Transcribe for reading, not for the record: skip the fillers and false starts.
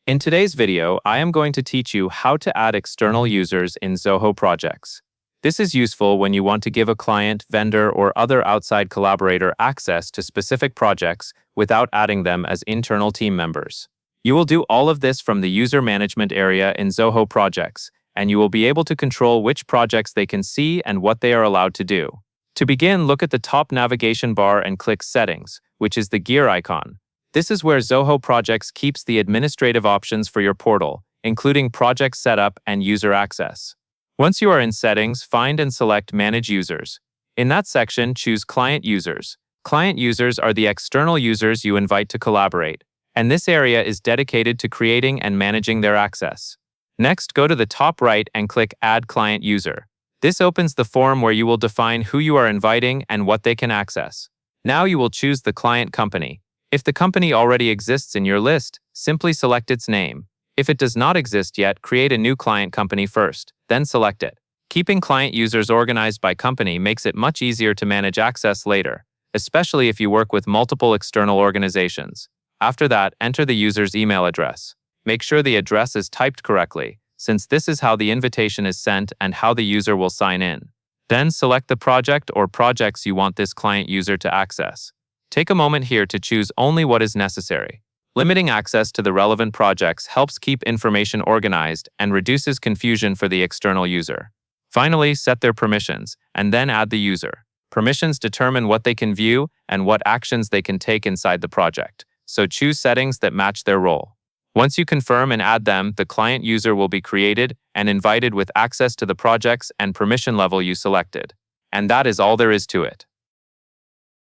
In today's video, I am going to teach you how to add external users in Zoho projects. This is useful when you want to give a client, vendor, or other outside collaborator access to specific projects without adding them as internal team members. You will do all of this from the user management area in Zoho projects, and you will be able to control which projects they can see and what they are allowed to do. To begin, look at the top navigation bar and click Settings, which is the gear icon. This is where Zoho Projects keeps the administrative options for your portal, including project setup and user access. Once you are in Settings, find and select Manage Users. In that section, choose Client Users. Client users are the external users you invite to collaborate, and this area is dedicated to creating and managing their access. Next, go to the top right and click Add Client User. This opens the form where you will define who you are inviting and what they can access. Now you will choose the client company. If the company already exists in your list, simply select its name. If it does not exist yet, create a new client company first, then select it. Keeping client users organized by company makes it much easier to manage access later, especially if you work with multiple external organizations. After that, enter the user's email address. Make sure the address is typed correctly, since this is how the invitation is sent and how the user will sign in. Then select the project or projects you want this client user to access. Take a moment here to choose only what is necessary. Limiting access to the relevant projects helps keep information organized and reduces confusion for the external user. Finally, set their permissions, and then add the user. Permissions determine what they can view and what actions they can take inside the project, so choose settings that match their role. Once you confirm and add them, the client user will be created and invited with access to the projects and permission level you selected. And that is all there is to it.